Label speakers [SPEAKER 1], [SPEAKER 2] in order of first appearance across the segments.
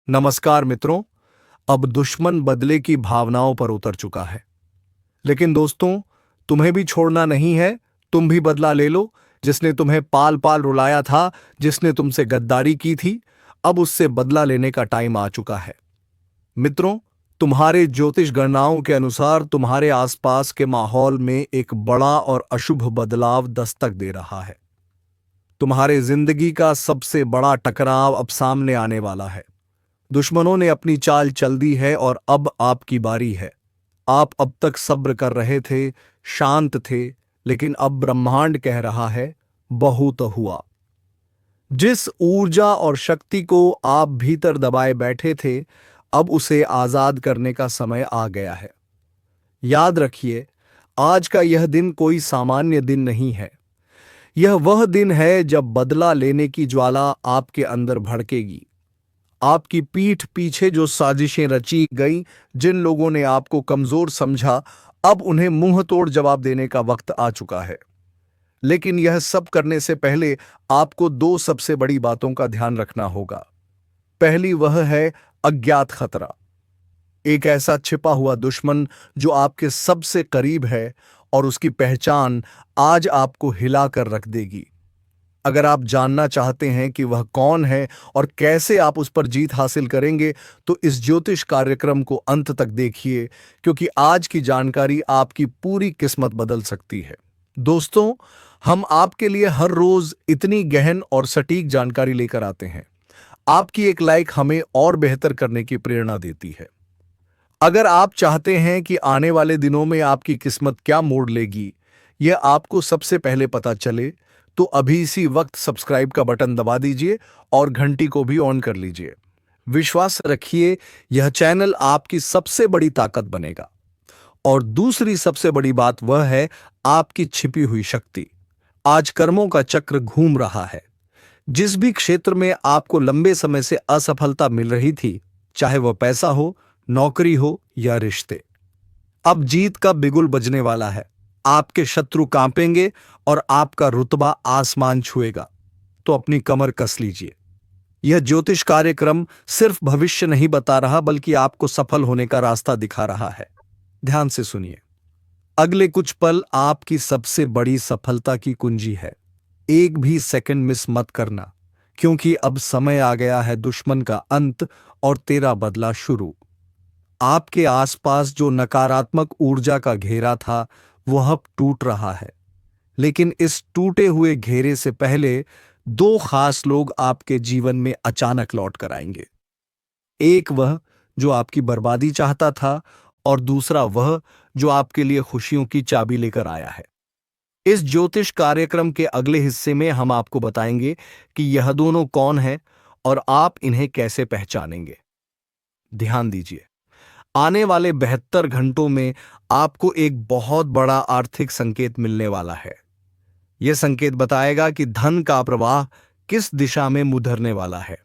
[SPEAKER 1] नमस्कार मित्रों। अब दुश्मन बदले की भावनाओं पर उतर चुका है, लेकिन दोस्तों, तुम्हें भी छोड़ना नहीं है। तुम भी बदला ले लो। जिसने तुम्हें पाल पाल रुलाया था, जिसने तुमसे गद्दारी की थी, अब उससे बदला लेने का टाइम आ चुका है। मित्रों, तुम्हारे ज्योतिष गणनाओं के अनुसार तुम्हारे आसपास के माहौल में एक बड़ा और अशुभ बदलाव दस्तक दे रहा है। तुम्हारे जिंदगी का सबसे बड़ा टकराव अब सामने आने वाला है। दुश्मनों ने अपनी चाल चल दी है और अब आपकी बारी है। आप अब तक सब्र कर रहे थे, शांत थे, लेकिन अब ब्रह्मांड कह रहा है, बहुत हुआ। जिस ऊर्जा और शक्ति को आप भीतर दबाए बैठे थे, अब उसे आजाद करने का समय आ गया है। याद रखिए, आज का यह दिन कोई सामान्य दिन नहीं है। यह वह दिन है जब बदला लेने की ज्वाला आपके अंदर भड़केगी। आपकी पीठ पीछे जो साजिशें रची गईं, जिन लोगों ने आपको कमजोर समझा, अब उन्हें मुंह तोड़ जवाब देने का वक्त आ चुका है। लेकिन यह सब करने से पहले आपको दो सबसे बड़ी बातों का ध्यान रखना होगा। पहली वह है अज्ञात खतरा। एक ऐसा छिपा हुआ दुश्मन जो आपके सबसे करीब है और उसकी पहचान आज आपको हिला कर रख देगी। अगर आप जानना चाहते हैं कि वह कौन है और कैसे आप उस पर जीत हासिल करेंगे, तो इस ज्योतिष कार्यक्रम को अंत तक देखिए, क्योंकि आज की जानकारी आपकी पूरी किस्मत बदल सकती है। दोस्तों, हम आपके लिए हर रोज इतनी गहन और सटीक जानकारी लेकर आते हैं। आपकी एक लाइक हमें और बेहतर करने की प्रेरणा देती है। अगर आप चाहते हैं कि आने वाले दिनों में आपकी किस्मत क्या मोड़ लेगी, यह आपको सबसे पहले पता चले, तो अभी इसी वक्त सब्सक्राइब का बटन दबा दीजिए और घंटी को भी ऑन कर लीजिए। विश्वास रखिए, यह चैनल आपकी सबसे बड़ी ताकत बनेगा। और दूसरी सबसे बड़ी बात वह है आपकी छिपी हुई शक्ति। आज कर्मों का चक्र घूम रहा है। जिस भी क्षेत्र में आपको लंबे समय से असफलता मिल रही थी, चाहे वह पैसा हो, नौकरी हो या रिश्ते, अब जीत का बिगुल बजने वाला है। आपके शत्रु कांपेंगे और आपका रुतबा आसमान छुएगा। तो अपनी कमर कस लीजिए। यह ज्योतिष कार्यक्रम सिर्फ भविष्य नहीं बता रहा, बल्कि आपको सफल होने का रास्ता दिखा रहा है। ध्यान से सुनिए। अगले कुछ पल आपकी सबसे बड़ी सफलता की कुंजी है। एक भी सेकंड मिस मत करना, क्योंकि अब समय आ गया है दुश्मन का अंत और तेरा बदला शुरू। आपके आसपास जो नकारात्मक ऊर्जा का घेरा था, वह अब टूट रहा है। लेकिन इस टूटे हुए घेरे से पहले दो खास लोग आपके जीवन में अचानक लौट कर आएंगे। एक वह जो आपकी बर्बादी चाहता था, और दूसरा वह जो आपके लिए खुशियों की चाबी लेकर आया है। इस ज्योतिष कार्यक्रम के अगले हिस्से में हम आपको बताएंगे कि यह दोनों कौन हैं और आप इन्हें कैसे पहचानेंगे। ध्यान दीजिए, आने वाले 72 घंटों में आपको एक बहुत बड़ा आर्थिक संकेत मिलने वाला है। यह संकेत बताएगा कि धन का प्रवाह किस दिशा में मुधरने वाला है।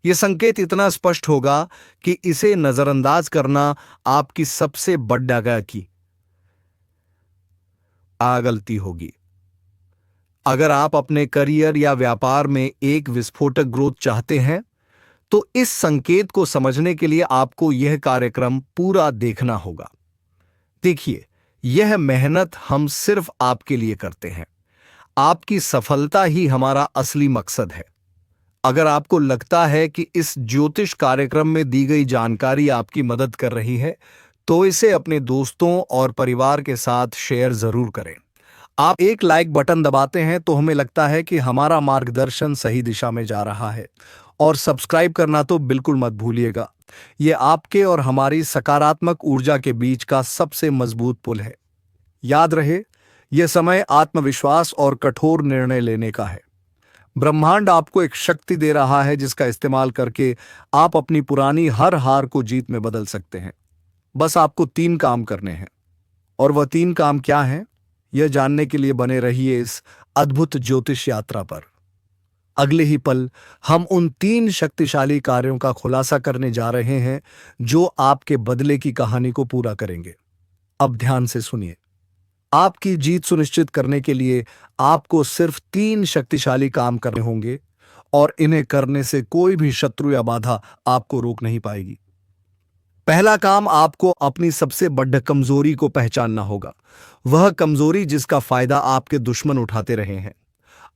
[SPEAKER 1] यह संकेत इतना स्पष्ट होगा कि इसे नजरअंदाज करना आपकी सबसे बड़ी गलती होगी। अगर आप अपने करियर या व्यापार में एक विस्फोटक ग्रोथ चाहते हैं, तो इस संकेत को समझने के लिए आपको यह कार्यक्रम पूरा देखना होगा। देखिए, यह मेहनत हम सिर्फ आपके लिए करते हैं। आपकी सफलता ही हमारा असली मकसद है। अगर आपको लगता है कि इस ज्योतिष कार्यक्रम में दी गई जानकारी आपकी मदद कर रही है, तो इसे अपने दोस्तों और परिवार के साथ शेयर जरूर करें। आप एक लाइक बटन दबाते हैं तो हमें लगता है कि हमारा मार्गदर्शन सही दिशा में जा रहा है। और सब्सक्राइब करना तो बिल्कुल मत भूलिएगा। यह आपके और हमारी सकारात्मक ऊर्जा के बीच का सबसे मजबूत पुल है। याद रहे, यह समय आत्मविश्वास और कठोर निर्णय लेने का है। ब्रह्मांड आपको एक शक्ति दे रहा है, जिसका इस्तेमाल करके आप अपनी पुरानी हर हार को जीत में बदल सकते हैं। बस आपको 3 काम करने हैं। और वह 3 काम क्या हैं, यह जानने के लिए बने रहिए इस अद्भुत ज्योतिष यात्रा पर। अगले ही पल हम उन 3 शक्तिशाली कार्यों का खुलासा करने जा रहे हैं, जो आपके बदले की कहानी को पूरा करेंगे। अब ध्यान से सुनिए। आपकी जीत सुनिश्चित करने के लिए आपको सिर्फ 3 शक्तिशाली काम करने होंगे, और इन्हें करने से कोई भी शत्रु या बाधा आपको रोक नहीं पाएगी। पहला काम, आपको अपनी सबसे बड़ी कमजोरी को पहचानना होगा, वह कमजोरी जिसका फायदा आपके दुश्मन उठाते रहे हैं।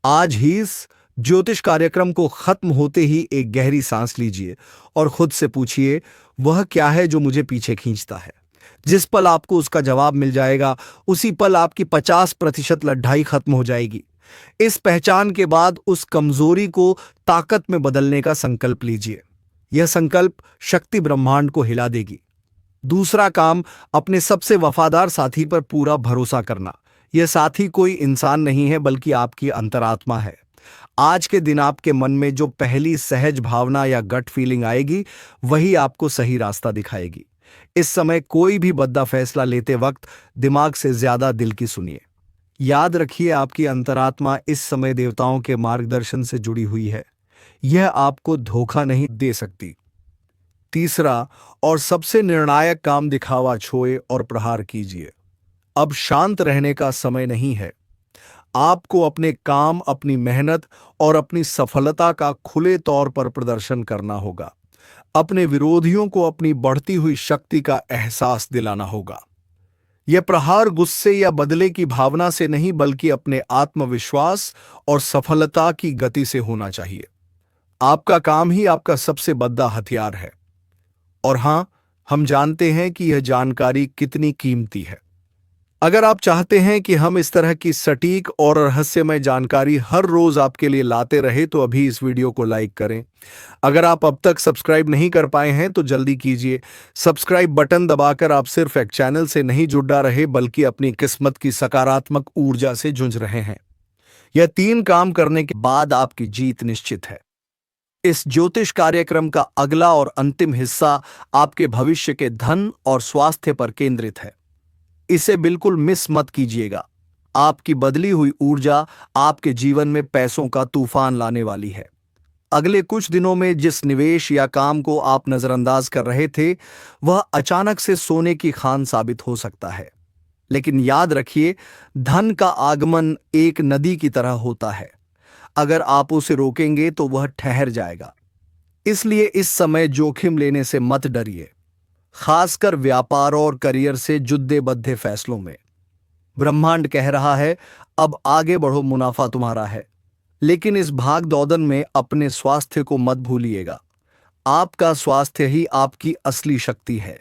[SPEAKER 1] आज ही इस ज्योतिष कार्यक्रम को खत्म होते ही एक गहरी सांस लीजिए और खुद से पूछिए, वह क्या है जो मुझे पीछे खींचता है। जिस पल आपको उसका जवाब मिल जाएगा, उसी पल आपकी 50% लड़ाई खत्म हो जाएगी। इस पहचान के बाद उस कमजोरी को ताकत में बदलने का संकल्प लीजिए। यह संकल्प शक्ति ब्रह्मांड को हिला देगी। दूसरा काम, अपने सबसे वफादार साथी पर पूरा भरोसा करना। यह साथी कोई इंसान नहीं है, बल्कि आपकी अंतरात्मा है। आज के दिन आपके मन में जो पहली सहज भावना या गट फीलिंग आएगी, वही आपको सही रास्ता दिखाएगी। इस समय कोई भी बड़ा फैसला लेते वक्त दिमाग से ज्यादा दिल की सुनिए। याद रखिए, आपकी अंतरात्मा इस समय देवताओं के मार्गदर्शन से जुड़ी हुई है। यह आपको धोखा नहीं दे सकती। तीसरा और सबसे निर्णायक काम, दिखावा छोड़े और प्रहार कीजिए। अब शांत रहने का समय नहीं है। आपको अपने काम, अपनी मेहनत और अपनी सफलता का खुले तौर पर प्रदर्शन करना होगा। अपने विरोधियों को अपनी बढ़ती हुई शक्ति का एहसास दिलाना होगा। यह प्रहार गुस्से या बदले की भावना से नहीं, बल्कि अपने आत्मविश्वास और सफलता की गति से होना चाहिए। आपका काम ही आपका सबसे बड़ा हथियार है। और हां, हम जानते हैं कि यह जानकारी कितनी कीमती है। अगर आप चाहते हैं कि हम इस तरह की सटीक और रहस्यमय जानकारी हर रोज आपके लिए लाते रहे, तो अभी इस वीडियो को लाइक करें। अगर आप अब तक सब्सक्राइब नहीं कर पाए हैं तो जल्दी कीजिए। सब्सक्राइब बटन दबाकर आप सिर्फ एक चैनल से नहीं जुड़ा रहे, बल्कि अपनी किस्मत की सकारात्मक ऊर्जा से जुड़ रहे हैं। यह 3 काम करने के बाद आपकी जीत निश्चित है। इस ज्योतिष कार्यक्रम का अगला और अंतिम हिस्सा आपके भविष्य के धन और स्वास्थ्य पर केंद्रित है। इसे बिल्कुल मिस मत कीजिएगा। आपकी बदली हुई ऊर्जा आपके जीवन में पैसों का तूफान लाने वाली है। अगले कुछ दिनों में जिस निवेश या काम को आप नजरअंदाज कर रहे थे, वह अचानक से सोने की खान साबित हो सकता है। लेकिन याद रखिए, धन का आगमन एक नदी की तरह होता है। अगर आप उसे रोकेंगे तो वह ठहर जाएगा। इसलिए इस समय जोखिम लेने से मत डरिए, खासकर व्यापार और करियर से जुड़े बद्धे फैसलों में। ब्रह्मांड कह रहा है, अब आगे बढ़ो, मुनाफा तुम्हारा है। लेकिन इस भाग दौड़न में अपने स्वास्थ्य को मत भूलिएगा। आपका स्वास्थ्य ही आपकी असली शक्ति है।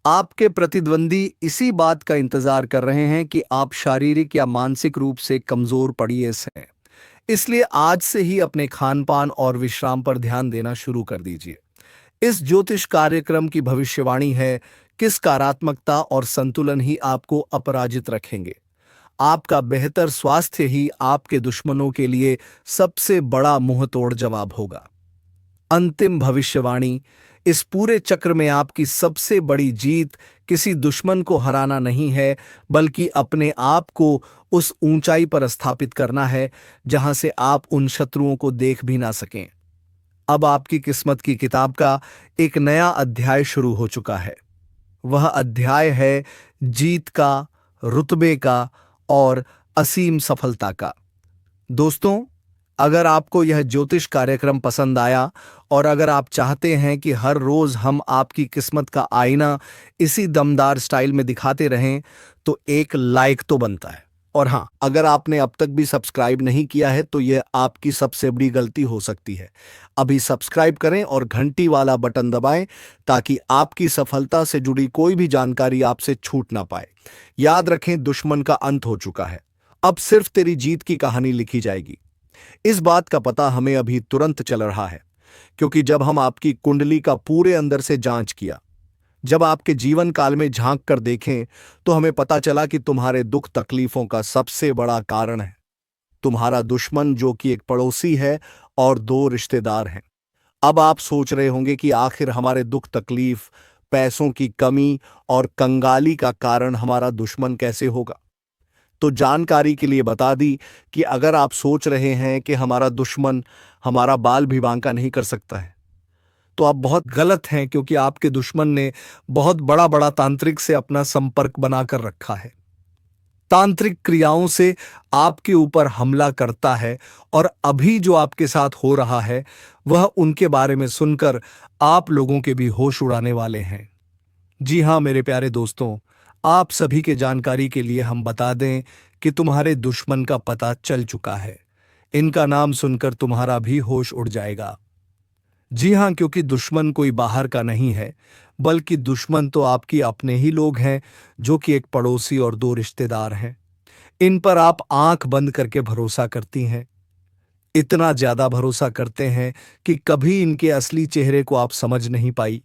[SPEAKER 1] आपके प्रतिद्वंदी इसी बात का इंतजार कर रहे हैं कि आप शारीरिक या मानसिक रूप से कमजोर पड़िए हैं। इसलिए आज से ही अपने खान पान और विश्राम पर ध्यान देना शुरू कर दीजिए। इस ज्योतिष कार्यक्रम की भविष्यवाणी है, किस सकारात्मकता और संतुलन ही आपको अपराजित रखेंगे। आपका बेहतर स्वास्थ्य ही आपके दुश्मनों के लिए सबसे बड़ा मुंहतोड़ जवाब होगा। अंतिम भविष्यवाणी, इस पूरे चक्र में आपकी सबसे बड़ी जीत किसी दुश्मन को हराना नहीं है, बल्कि अपने आप को उस ऊंचाई पर स्थापित करना है जहां से आप उन शत्रुओं को देख भी ना सकें। अब आपकी किस्मत की किताब का एक नया अध्याय शुरू हो चुका है। वह अध्याय है जीत का, रुतबे का और असीम सफलता का। दोस्तों, अगर आपको यह ज्योतिष कार्यक्रम पसंद आया और अगर आप चाहते हैं कि हर रोज हम आपकी किस्मत का आईना इसी दमदार स्टाइल में दिखाते रहें, तो एक लाइक तो बनता है। और हाँ, अगर आपने अब तक भी सब्सक्राइब नहीं किया है तो यह आपकी सबसे बड़ी गलती हो सकती है। अभी सब्सक्राइब करें और घंटी वाला बटन दबाएं, ताकि आपकी सफलता से जुड़ी कोई भी जानकारी आपसे छूट ना पाए। याद रखें, दुश्मन का अंत हो चुका है। अब सिर्फ तेरी जीत की कहानी लिखी जाएगी। इस बात का पता हमें अभी तुरंत चल रहा है, क्योंकि जब हम आपकी कुंडली का पूरे अंदर से जांच किया, जब आपके जीवन काल में झांक कर देखें, तो हमें पता चला कि तुम्हारे दुख तकलीफों का सबसे बड़ा कारण है तुम्हारा दुश्मन, जो कि एक पड़ोसी है और 2 रिश्तेदार हैं। अब आप सोच रहे होंगे कि आखिर हमारे दुख तकलीफ, पैसों की कमी और कंगाली का कारण हमारा दुश्मन कैसे होगा। तो जानकारी के लिए बता दी कि अगर आप सोच रहे हैं कि हमारा दुश्मन हमारा बाल भी बांका नहीं कर सकता है, तो आप बहुत गलत हैं, क्योंकि आपके दुश्मन ने बहुत बड़ा बड़ा तांत्रिक से अपना संपर्क बनाकर रखा है। तांत्रिक क्रियाओं से आपके ऊपर हमला करता है और अभी जो आपके साथ हो रहा है वह उनके बारे में सुनकर आप लोगों के भी होश उड़ाने वाले हैं। जी हाँ मेरे प्यारे दोस्तों, आप सभी के जानकारी के लिए हम बता दें कि तुम्हारे दुश्मन का पता चल चुका है। इनका नाम सुनकर तुम्हारा भी होश उड़ जाएगा। जी हाँ, क्योंकि दुश्मन कोई बाहर का नहीं है, बल्कि दुश्मन तो आपकी अपने ही लोग हैं, जो कि एक पड़ोसी और दो रिश्तेदार हैं। इन पर आप आंख बंद करके भरोसा करती हैं। इतना ज्यादा भरोसा करते हैं कि कभी इनके असली चेहरे को आप समझ नहीं पाई।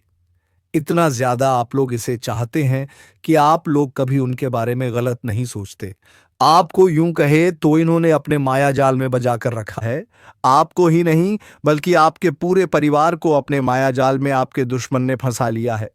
[SPEAKER 1] इतना ज्यादा आप लोग इसे चाहते हैं कि आप लोग कभी उनके बारे में गलत नहीं सोचते। आपको यूं कहे तो इन्होंने अपने माया जाल में बजा कर रखा है। आपको ही नहीं बल्कि आपके पूरे परिवार को अपने माया जाल में आपके दुश्मन ने फंसा लिया है।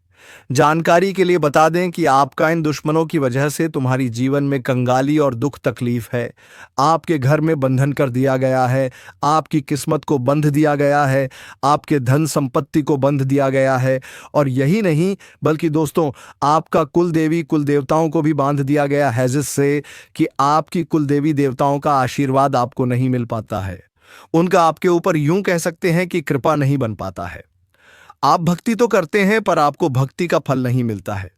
[SPEAKER 1] जानकारी के लिए बता दें कि आपका इन दुश्मनों की वजह से तुम्हारी जीवन में कंगाली और दुख तकलीफ है। आपके घर में बंधन कर दिया गया है, आपकी किस्मत को बंध दिया गया है, आपके धन संपत्ति को बंध दिया गया है। और यही नहीं बल्कि दोस्तों, आपका कुल देवी कुल देवताओं को भी बांध दिया गया है, जिससे कि आपकी कुल देवी देवताओं का आशीर्वाद आपको नहीं मिल पाता है। उनका आपके ऊपर यूं कह सकते हैं कि कृपा नहीं बन पाता है। आप भक्ति तो करते हैं पर आपको भक्ति का फल नहीं मिलता है।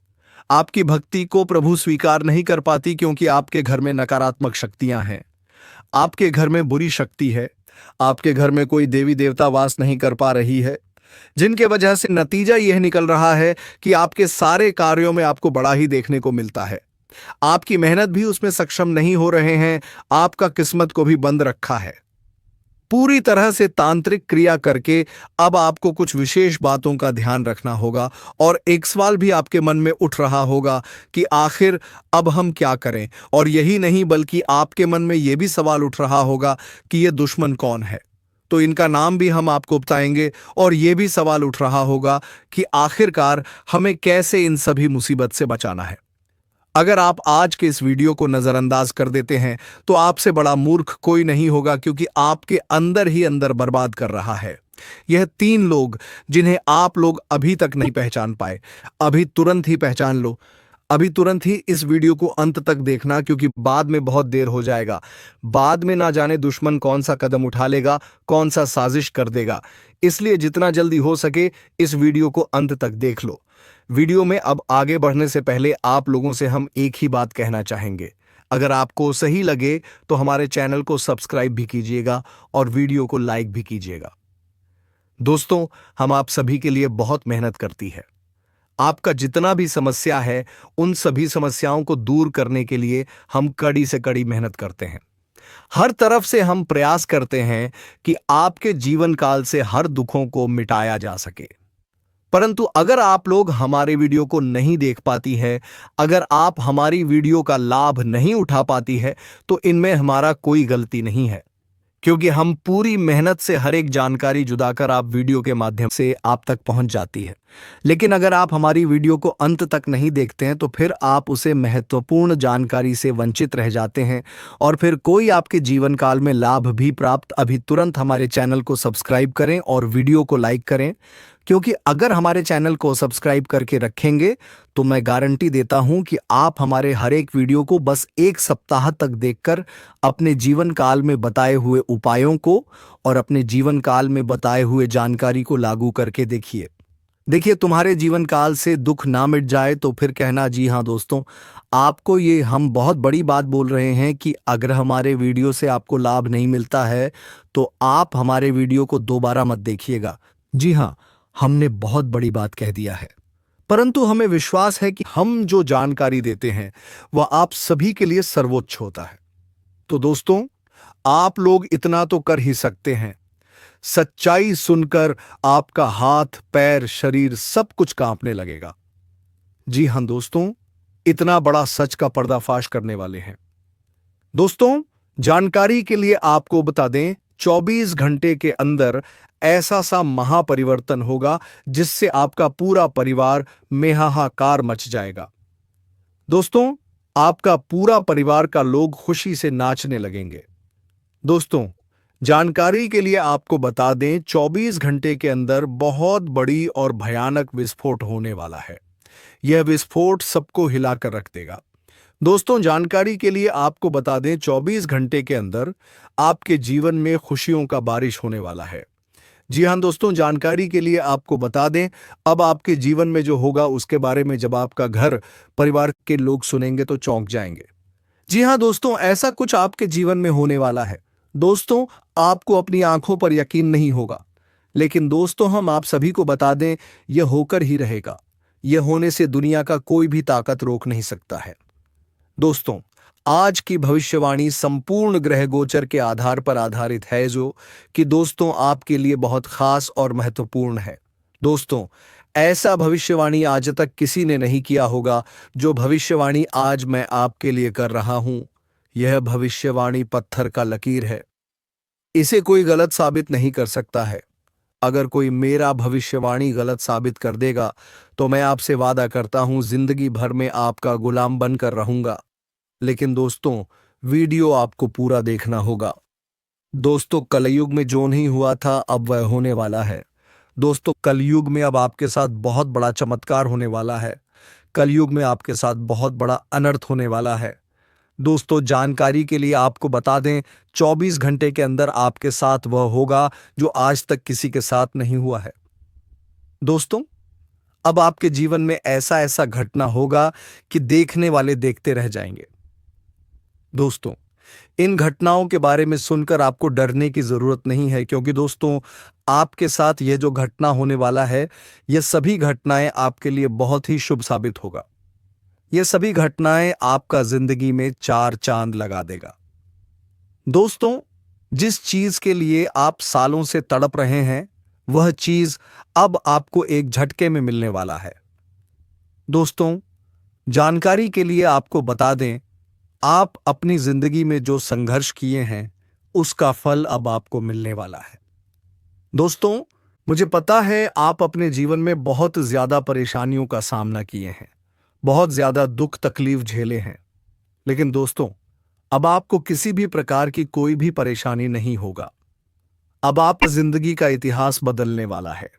[SPEAKER 1] आपकी भक्ति को प्रभु स्वीकार नहीं कर पाती, क्योंकि आपके घर में नकारात्मक शक्तियां हैं। आपके घर में बुरी शक्ति है। आपके घर में कोई देवी देवता वास नहीं कर पा रही है, जिनके वजह से नतीजा यह निकल रहा है कि आपके सारे कार्यों में आपको बड़ा ही देखने को मिलता है। आपकी मेहनत भी उसमें सक्षम नहीं हो रहे हैं। आपका किस्मत को भी बंद रखा है। पूरी तरह से तांत्रिक क्रिया करके अब आपको कुछ विशेष बातों का ध्यान रखना होगा। और एक सवाल भी आपके मन में उठ रहा होगा कि आखिर अब हम क्या करें। और यही नहीं बल्कि आपके मन में यह भी सवाल उठ रहा होगा कि यह दुश्मन कौन है। तो इनका नाम भी हम आपको बताएंगे। और यह भी सवाल उठ रहा होगा कि आखिरकार हमें कैसे इन सभी मुसीबत से बचाना है। अगर आप आज के इस वीडियो को नजरअंदाज कर देते हैं तो आपसे बड़ा मूर्ख कोई नहीं होगा, क्योंकि आपके अंदर ही अंदर बर्बाद कर रहा है। यह 3 लोग जिन्हें आप लोग अभी तक नहीं पहचान पाए, अभी तुरंत ही पहचान लो। अभी तुरंत ही इस वीडियो को अंत तक देखना, क्योंकि बाद में बहुत देर हो जाएगा। बाद में ना जाने दुश्मन कौन सा कदम उठा लेगा, कौन सा साजिश कर देगा। इसलिए जितना जल्दी हो सके इस वीडियो को अंत तक देख लो। वीडियो में अब आगे बढ़ने से पहले आप लोगों से हम एक ही बात कहना चाहेंगे। अगर आपको सही लगे तो हमारे चैनल को सब्सक्राइब भी कीजिएगा और वीडियो को लाइक भी कीजिएगा। दोस्तों, हम आप सभी के लिए बहुत मेहनत करती है। आपका जितना भी समस्या है उन सभी समस्याओं को दूर करने के लिए हम कड़ी से कड़ी मेहनत करते हैं। हर तरफ से हम प्रयास करते हैं कि आपके जीवन काल से हर दुखों को मिटाया जा सके। परंतु अगर आप लोग हमारे वीडियो को नहीं देख पाती है, अगर आप हमारी वीडियो का लाभ नहीं उठा पाती है, तो इनमें हमारा कोई गलती नहीं है, क्योंकि हम पूरी मेहनत से हर एक जानकारी जुदाकर आप वीडियो के माध्यम से आप तक पहुंच जाती है। लेकिन अगर आप हमारी वीडियो को अंत तक नहीं देखते हैं तो फिर आप उसे महत्वपूर्ण जानकारी से वंचित रह जाते हैं और फिर कोई आपके जीवन काल में लाभ भी प्राप्त। अभी तुरंत हमारे चैनल को सब्सक्राइब करें और वीडियो को लाइक करें, क्योंकि अगर हमारे चैनल को सब्सक्राइब करके रखेंगे तो मैं गारंटी देता हूं कि आप हमारे हर एक वीडियो को बस 1 सप्ताह तक देखकर अपने जीवन काल में बताए हुए उपायों को और अपने जीवन काल में बताए हुए जानकारी को लागू करके देखिए। तुम्हारे जीवन काल से दुख ना मिट जाए तो फिर कहना जी हाँ दोस्तों, आपको ये हम बहुत बड़ी बात बोल रहे हैं कि अगर हमारे वीडियो से आपको लाभ नहीं मिलता है तो आप हमारे वीडियो को दोबारा मत देखिएगा। जी हाँ, हमने बहुत बड़ी बात कह दिया है, परंतु हमें विश्वास है कि हम जो जानकारी देते हैं वह आप सभी के लिए सर्वोच्च होता है। तो दोस्तों, आप लोग इतना तो कर ही सकते हैं। सच्चाई सुनकर आपका हाथ पैर शरीर सब कुछ कांपने लगेगा। जी हां दोस्तों, इतना बड़ा सच का पर्दाफाश करने वाले हैं। दोस्तों, जानकारी के लिए आपको बता दें, 24 घंटे के अंदर ऐसा सा महापरिवर्तन होगा जिससे आपका पूरा परिवार में हाहाकार मच जाएगा। दोस्तों, आपका पूरा परिवार का लोग खुशी से नाचने लगेंगे। दोस्तों, जानकारी के लिए आपको बता दें, 24 घंटे के अंदर बहुत बड़ी और भयानक विस्फोट होने वाला है। यह विस्फोट सबको हिलाकर रख देगा। दोस्तों, जानकारी के लिए आपको बता दें 24 घंटे के अंदर आपके जीवन में खुशियों का बारिश होने वाला है। जी हाँ दोस्तों, जानकारी के लिए आपको बता दें, अब आपके जीवन में जो होगा उसके बारे में जब आपका घर परिवार के लोग सुनेंगे तो चौंक जाएंगे। जी हाँ दोस्तों, ऐसा कुछ आपके जीवन में होने वाला है। दोस्तों, आपको अपनी आंखों पर यकीन नहीं होगा, लेकिन दोस्तों हम आप सभी को बता दें, यह होकर ही रहेगा। यह होने से दुनिया का कोई भी ताकत रोक नहीं सकता है। दोस्तों, आज की भविष्यवाणी संपूर्ण ग्रह गोचर के आधार पर आधारित है, जो कि दोस्तों आपके लिए बहुत खास और महत्वपूर्ण है। दोस्तों, ऐसा भविष्यवाणी आज तक किसी ने नहीं किया होगा जो भविष्यवाणी आज मैं आपके लिए कर रहा हूं। यह भविष्यवाणी पत्थर का लकीर है, इसे कोई गलत साबित नहीं कर सकता है। अगर कोई मेरा भविष्यवाणी गलत साबित कर देगा तो मैं आपसे वादा करता हूं, जिंदगी भर में आपका गुलाम बनकर रहूंगा। लेकिन दोस्तों, वीडियो आपको पूरा देखना होगा। दोस्तों, कलयुग में जो नहीं हुआ था अब वह होने वाला है। दोस्तों, कलयुग में अब आपके साथ बहुत बड़ा चमत्कार होने वाला है। कलयुग में आपके साथ बहुत बड़ा अनर्थ होने वाला है। दोस्तों, जानकारी के लिए आपको बता दें, 24 घंटे के अंदर आपके साथ वह होगा जो आज तक किसी के साथ नहीं हुआ है। दोस्तों, अब आपके जीवन में ऐसा ऐसा घटना होगा कि देखने वाले देखते रह जाएंगे। दोस्तों, इन घटनाओं के बारे में सुनकर आपको डरने की जरूरत नहीं है, क्योंकि दोस्तों आपके साथ यह जो घटना होने वाला है, यह सभी घटनाएं आपके लिए बहुत ही शुभ साबित होगा। यह सभी घटनाएं आपका जिंदगी में 4 चांद लगा देगा। दोस्तों, जिस चीज के लिए आप सालों से तड़प रहे हैं, वह चीज अब आपको एक झटके में मिलने वाला है। दोस्तों, जानकारी के लिए आपको बता दें, आप अपनी जिंदगी में जो संघर्ष किए हैं उसका फल अब आपको मिलने वाला है। दोस्तों, मुझे पता है आप अपने जीवन में बहुत ज्यादा परेशानियों का सामना किए हैं, बहुत ज्यादा दुख तकलीफ झेले हैं, लेकिन दोस्तों अब आपको किसी भी प्रकार की कोई भी परेशानी नहीं होगा। अब आप जिंदगी का इतिहास बदलने वाला है।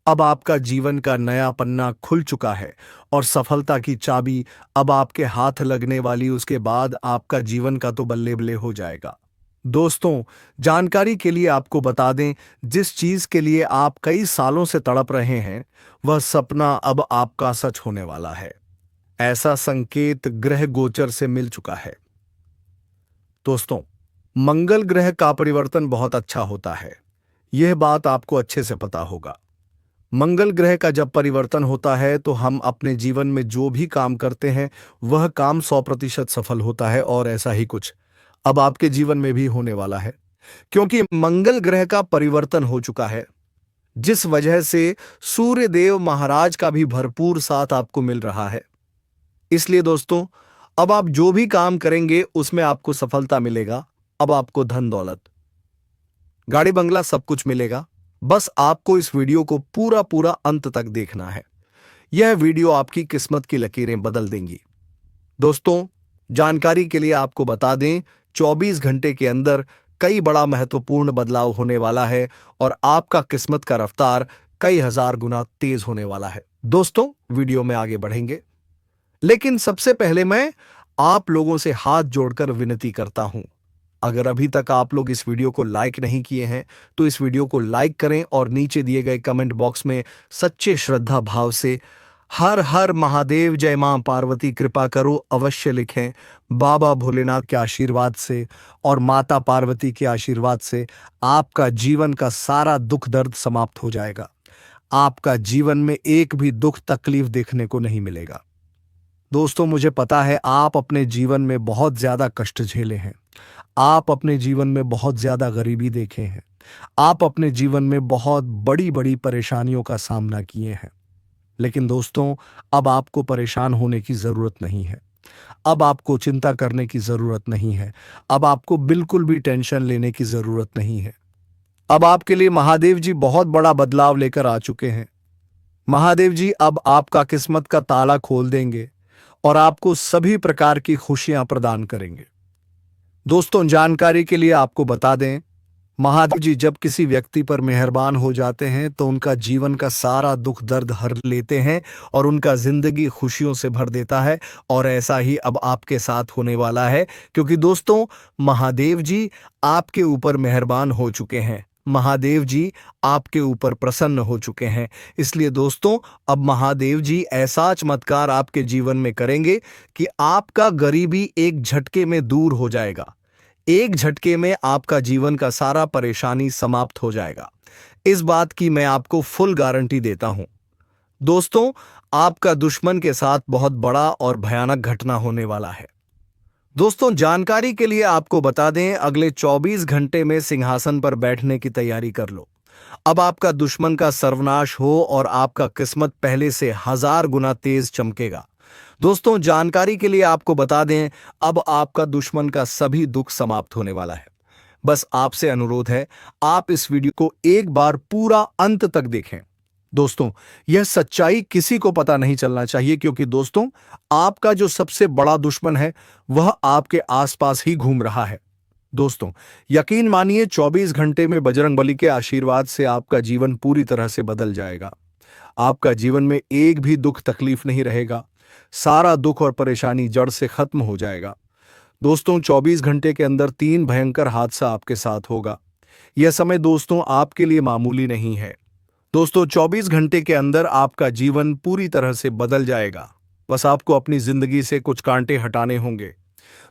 [SPEAKER 1] अब आपका जीवन का नया पन्ना खुल चुका है और सफलता की चाबी अब आपके हाथ लगने वाली, उसके बाद आपका जीवन का तो बल्ले बल्ले हो जाएगा। दोस्तों, जानकारी के लिए आपको बता दें, जिस चीज के लिए आप कई सालों से तड़प रहे हैं, वह सपना अब आपका सच होने वाला है। ऐसा संकेत ग्रह गोचर से मिल चुका है। दोस्तों, मंगल ग्रह का परिवर्तन बहुत अच्छा होता है, यह बात आपको अच्छे से पता होगा। मंगल ग्रह का जब परिवर्तन होता है तो हम अपने जीवन में जो भी काम करते हैं वह काम 100% सफल होता है, और ऐसा ही कुछ अब आपके जीवन में भी होने वाला है, क्योंकि मंगल ग्रह का परिवर्तन हो चुका है, जिस वजह से सूर्य देव महाराज का भी भरपूर साथ आपको मिल रहा है। इसलिए दोस्तों, अब आप जो भी काम करेंगे उसमें आपको सफलता मिलेगा। अब आपको धन दौलत गाड़ी बंगला सब कुछ मिलेगा। बस आपको इस वीडियो को पूरा पूरा अंत तक देखना है। यह वीडियो आपकी किस्मत की लकीरें बदल देंगी। दोस्तों, जानकारी के लिए आपको बता दें, 24 घंटे के अंदर कई बड़ा महत्वपूर्ण बदलाव होने वाला है और आपका किस्मत का रफ्तार कई हजार गुना तेज होने वाला है। दोस्तों, वीडियो में आगे बढ़ेंगे, लेकिन सबसे पहले मैं आप लोगों से हाथ जोड़कर विनती करता हूं, अगर अभी तक आप लोग इस वीडियो को लाइक नहीं किए हैं तो इस वीडियो को लाइक करें और नीचे दिए गए कमेंट बॉक्स में सच्चे श्रद्धा भाव से हर हर महादेव, जय मां पार्वती कृपा करो अवश्य लिखें। बाबा भोलेनाथ के आशीर्वाद से और माता पार्वती के आशीर्वाद से आपका जीवन का सारा दुख दर्द समाप्त हो जाएगा। आपका जीवन में एक भी दुख तकलीफ देखने को नहीं मिलेगा। दोस्तों, मुझे पता है आप अपने जीवन में बहुत ज्यादा कष्ट झेले हैं, आप अपने जीवन में बहुत ज्यादा गरीबी देखे हैं, आप अपने जीवन में बहुत बड़ी बड़ी परेशानियों का सामना किए हैं, लेकिन दोस्तों अब आपको परेशान होने की जरूरत नहीं है। अब आपको चिंता करने की जरूरत नहीं है। अब आपको बिल्कुल भी टेंशन लेने की जरूरत नहीं है। अब आपके लिए महादेव जी बहुत बड़ा बदलाव लेकर आ चुके हैं। महादेव जी अब आपका किस्मत का ताला खोल देंगे और आपको सभी प्रकार की खुशियां प्रदान करेंगे। दोस्तों, जानकारी के लिए आपको बता दें, महादेव जी जब किसी व्यक्ति पर मेहरबान हो जाते हैं तो उनका जीवन का सारा दुख दर्द हर लेते हैं और उनका जिंदगी खुशियों से भर देता है। और ऐसा ही अब आपके साथ होने वाला है, क्योंकि दोस्तों महादेव जी आपके ऊपर मेहरबान हो चुके हैं। महादेव जी आपके ऊपर प्रसन्न हो चुके हैं। इसलिए दोस्तों अब महादेव जी ऐसा चमत्कार आपके जीवन में करेंगे कि आपका गरीबी एक झटके में दूर हो जाएगा। एक झटके में आपका जीवन का सारा परेशानी समाप्त हो जाएगा। इस बात की मैं आपको फुल गारंटी देता हूं। दोस्तों आपका दुश्मन के साथ बहुत बड़ा और भयानक घटना होने वाला है। दोस्तों जानकारी के लिए आपको बता दें, अगले 24 घंटे में सिंहासन पर बैठने की तैयारी कर लो। अब आपका दुश्मन का सर्वनाश हो और आपका किस्मत पहले से 1000 गुना तेज चमकेगा। दोस्तों जानकारी के लिए आपको बता दें, अब आपका दुश्मन का सभी दुख समाप्त होने वाला है। बस आपसे अनुरोध है, आप इस वीडियो को एक बार पूरा अंत तक देखें। दोस्तों यह सच्चाई किसी को पता नहीं चलना चाहिए, क्योंकि दोस्तों आपका जो सबसे बड़ा दुश्मन है वह आपके आसपास ही घूम रहा है। दोस्तों यकीन मानिए 24 घंटे में बजरंगबली के आशीर्वाद से आपका जीवन पूरी तरह से बदल जाएगा। आपका जीवन में एक भी दुख तकलीफ नहीं रहेगा। सारा दुख और परेशानी जड़ से खत्म हो जाएगा। दोस्तों 24 घंटे के अंदर 3 भयंकर हादसा आपके साथ होगा। यह समय दोस्तों आपके लिए मामूली नहीं है। दोस्तों 24 घंटे के अंदर आपका जीवन पूरी तरह से बदल जाएगा। बस आपको अपनी जिंदगी से कुछ कांटे हटाने होंगे।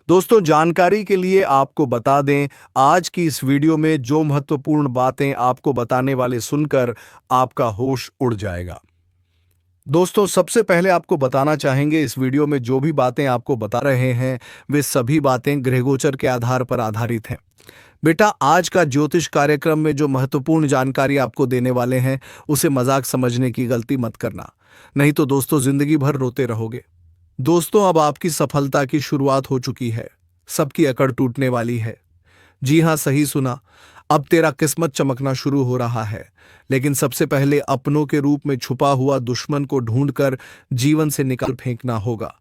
[SPEAKER 1] दोस्तों जानकारी के लिए आपको बता दें, आज की इस वीडियो में जो महत्वपूर्ण बातें आपको बताने वाले सुनकर आपका होश उड़ जाएगा। दोस्तों सबसे पहले आपको बताना चाहेंगे, इस वीडियो में जो भी बातें आपको बता रहे हैं वे सभी बातें ग्रहगोचर के आधार पर आधारित हैं। बेटा आज का ज्योतिष कार्यक्रम में जो महत्वपूर्ण जानकारी आपको देने वाले हैं उसे मजाक समझने की गलती मत करना, नहीं तो दोस्तों जिंदगी भर रोते रहोगे। दोस्तों अब आपकी सफलता की शुरुआत हो चुकी है। सबकी अकड़ टूटने वाली है। जी हां सही सुना, अब तेरा किस्मत चमकना शुरू हो रहा है। लेकिन सबसे पहले अपनों के रूप में छुपा हुआ दुश्मन को ढूंढकर जीवन से निकाल फेंकना होगा।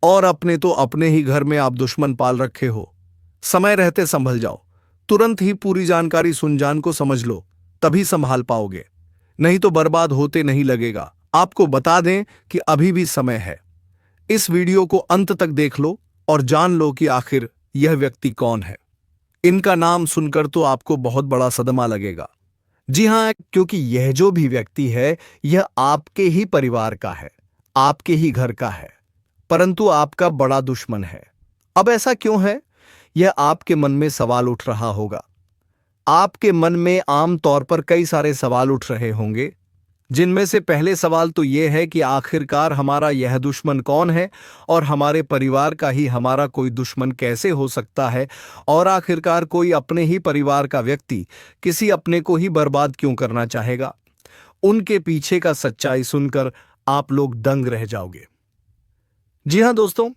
[SPEAKER 1] और अपने तो अपने ही घर में आप दुश्मन पाल रखे हो। समय रहते संभल जाओ। तुरंत ही पूरी जानकारी सुन जान को समझ लो, तभी संभाल पाओगे, नहीं तो बर्बाद होते नहीं लगेगा। आपको बता दें कि अभी भी समय है। इस वीडियो को अंत तक देख लो और जान लो कि आखिर यह व्यक्ति कौन है। इनका नाम सुनकर तो आपको बहुत बड़ा सदमा लगेगा। जी हां, क्योंकि यह जो भी व्यक्ति है यह आपके ही परिवार का है, आपके ही घर का है, परंतु आपका बड़ा दुश्मन है। अब ऐसा क्यों है? यह आपके मन में सवाल उठ रहा होगा। आपके मन में आम तौर पर कई सारे सवाल उठ रहे होंगे, जिनमें से पहले सवाल तो यह है कि आखिरकार हमारा यह दुश्मन कौन है और हमारे परिवार का ही हमारा कोई दुश्मन कैसे हो सकता है, और आखिरकार कोई अपने ही परिवार का व्यक्ति किसी अपने को ही बर्बाद क्यों करना चाहेगा। उनके पीछे का सच्चाई सुनकर आप लोग दंग रह जाओगे। जी हां दोस्तों,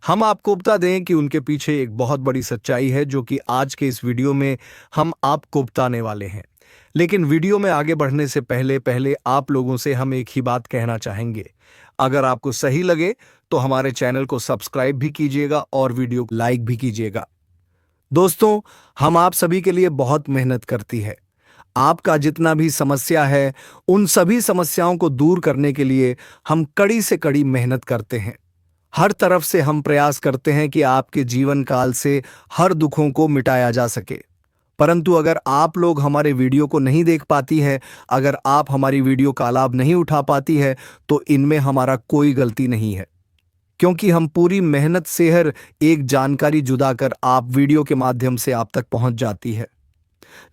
[SPEAKER 1] हम आपको बता दें कि उनके पीछे एक बहुत बड़ी सच्चाई है, जो कि आज के इस वीडियो में हम आपको बताने वाले हैं। लेकिन वीडियो में आगे बढ़ने से पहले आप लोगों से हम एक ही बात कहना चाहेंगे। अगर आपको सही लगे तो हमारे चैनल को सब्सक्राइब भी कीजिएगा और वीडियो को लाइक भी कीजिएगा। दोस्तों हम आप सभी के लिए बहुत मेहनत करती है। आपका जितना भी समस्या है उन सभी समस्याओं को दूर करने के लिए हम कड़ी से कड़ी मेहनत करते हैं। हर तरफ से हम प्रयास करते हैं कि आपके जीवन काल से हर दुखों को मिटाया जा सके। परंतु अगर आप लोग हमारे वीडियो को नहीं देख पाती है, अगर आप हमारी वीडियो का लाभ नहीं उठा पाती है, तो इनमें हमारा कोई गलती नहीं है, क्योंकि हम पूरी मेहनत से हर एक जानकारी जुदा कर आप वीडियो के माध्यम से आप तक पहुंच जाती है।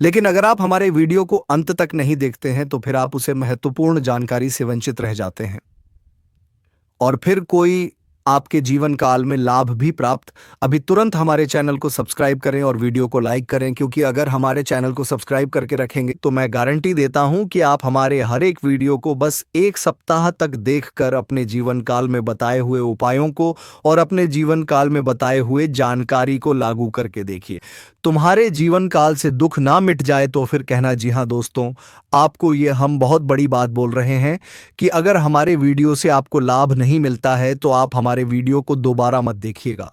[SPEAKER 1] लेकिन अगर आप हमारे वीडियो को अंत तक नहीं देखते हैं तो फिर आप उसे महत्वपूर्ण जानकारी से वंचित रह जाते हैं और फिर कोई आपके जीवन काल में लाभ भी प्राप्त। अभी तुरंत हमारे चैनल को सब्सक्राइब करें और वीडियो को लाइक करें, क्योंकि अगर हमारे चैनल को सब्सक्राइब करके रखेंगे तो मैं गारंटी देता हूं कि आप हमारे हर एक वीडियो को बस 1 सप्ताह तक देखकर अपने जीवन काल में बताए हुए उपायों को और अपने जीवन काल में बताए हुए जानकारी को लागू करके देखिए। तुम्हारे जीवन काल से दुख ना मिट जाए तो फिर कहना। जी हां दोस्तों, आपको ये हम बहुत बड़ी बात बोल रहे हैं कि अगर हमारे वीडियो से आपको लाभ नहीं मिलता है तो आप हमारे हमारे वीडियो को दोबारा मत देखिएगा।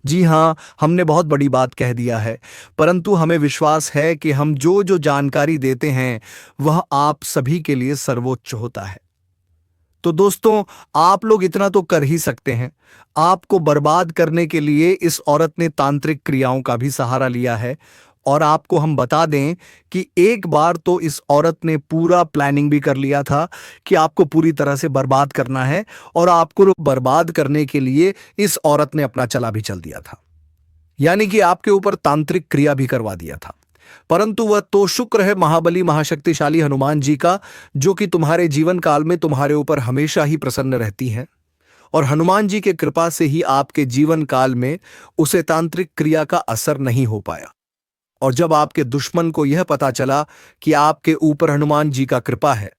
[SPEAKER 1] जी हाँ, हमने बहुत बड़ी बात कह दिया है, परंतु हमें विश्वास है कि हम जो जो जानकारी देते हैं वह आप सभी के लिए सर्वोच्च होता है। तो दोस्तों, आप लोग इतना तो कर ही सकते हैं। आपको बर्बाद करने के लिए इस औरत ने तांत्रिक क्रियाओं का भी सहारा लिया है। और आपको हम बता दें कि एक बार तो इस औरत ने पूरा प्लानिंग भी कर लिया था कि आपको पूरी तरह से बर्बाद करना है, और आपको बर्बाद करने के लिए इस औरत ने अपना चला भी चल दिया था, यानी कि आपके ऊपर तांत्रिक क्रिया भी करवा दिया था। परंतु वह तो शुक्र है महाबली महाशक्तिशाली हनुमान जी का, जो कि तुम्हारे जीवन काल में तुम्हारे ऊपर हमेशा ही प्रसन्न रहती हैं। और हनुमान जी के कृपा से ही आपके जीवन काल में उसे तांत्रिक क्रिया का असर नहीं हो पाया। और जब आपके दुश्मन को यह पता चला कि आपके ऊपर हनुमान जी का कृपा है,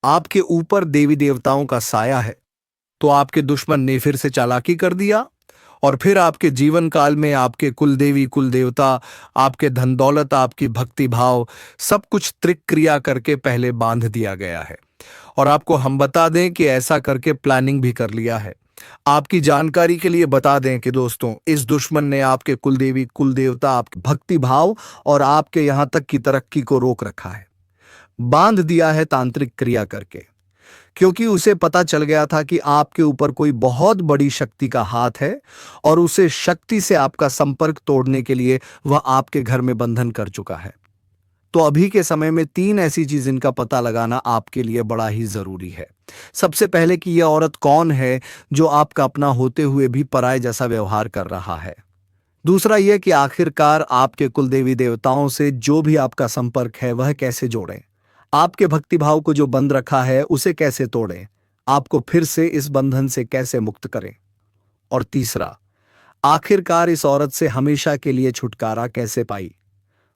[SPEAKER 1] आपके ऊपर देवी देवताओं का साया है, तो आपके दुश्मन ने फिर से चालाकी कर दिया और फिर आपके जीवन काल में आपके कुल देवी कुल देवता, आपके धन दौलत, आपकी भक्ति भाव, सब कुछ त्रिक क्रिया करके पहले बांध दिया गया है। और आपको हम बता दें कि ऐसा करके प्लानिंग भी कर लिया है। आपकी जानकारी के लिए बता दें कि दोस्तों, इस दुश्मन ने आपके कुल देवी कुल देवता, आपके भक्ति भाव और आपके यहां तक की तरक्की को रोक रखा है, बांध दिया है तांत्रिक क्रिया करके। क्योंकि उसे पता चल गया था कि आपके ऊपर कोई बहुत बड़ी शक्ति का हाथ है और उसे शक्ति से आपका संपर्क तोड़ने के लिए वह आपके घर में बंधन कर चुका है। तो अभी के समय में 3 ऐसी चीज इनका पता लगाना आपके लिए बड़ा ही जरूरी है। सबसे पहले कि यह औरत कौन है जो आपका अपना होते हुए भी पराये जैसा व्यवहार कर रहा है। दूसरा यह कि आखिरकार आपके कुल देवी देवताओं से जो भी आपका संपर्क है वह कैसे जोड़ें, आपके भक्तिभाव को जो बंद रखा है उसे कैसे तोड़ें, आपको फिर से इस बंधन से कैसे मुक्त करें। और तीसरा, आखिरकार इस औरत से हमेशा के लिए छुटकारा कैसे पाई।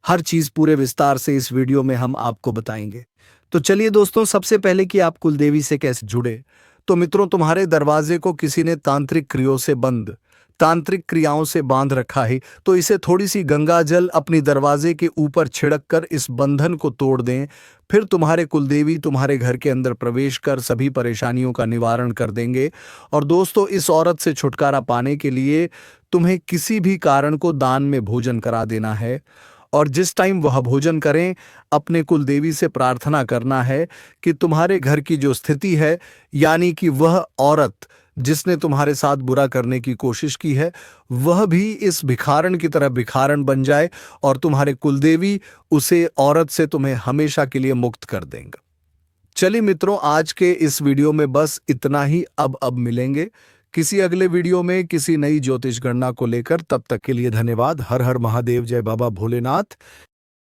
[SPEAKER 1] हर चीज पूरे विस्तार से इस वीडियो में हम आपको बताएंगे। तो चलिए दोस्तों, सबसे पहले कि आप कुलदेवी से कैसे जुड़े। तो मित्रों, तुम्हारे दरवाजे को किसी ने तांत्रिक क्रियाओं से बंद, तांत्रिक क्रियाओं से बांध रखा है, तो इसे थोड़ी सी गंगा जल अपनी दरवाजे के ऊपर छिड़क कर इस बंधन को तोड़ दें। फिर तुम्हारे कुलदेवी तुम्हारे घर के अंदर प्रवेश कर सभी परेशानियों का निवारण कर देंगे। और दोस्तों, इस औरत से छुटकारा पाने के लिए तुम्हें किसी भी कारण को दान में भोजन करा देना है। और जिस टाइम वह भोजन करें, अपने कुलदेवी से प्रार्थना करना है कि तुम्हारे घर की जो स्थिति है, यानी कि वह औरत जिसने तुम्हारे साथ बुरा करने की कोशिश की है, वह भी इस भिखारन की तरह भिखारन बन जाए और तुम्हारे कुलदेवी उसे औरत से तुम्हें हमेशा के लिए मुक्त कर देंगे। चलिए मित्रों, आज के इस वीडियो में बस इतना ही। अब मिलेंगे किसी अगले वीडियो में किसी नई ज्योतिष गणना को लेकर। तब तक के लिए धन्यवाद। हर हर महादेव, जय बाबा भोलेनाथ।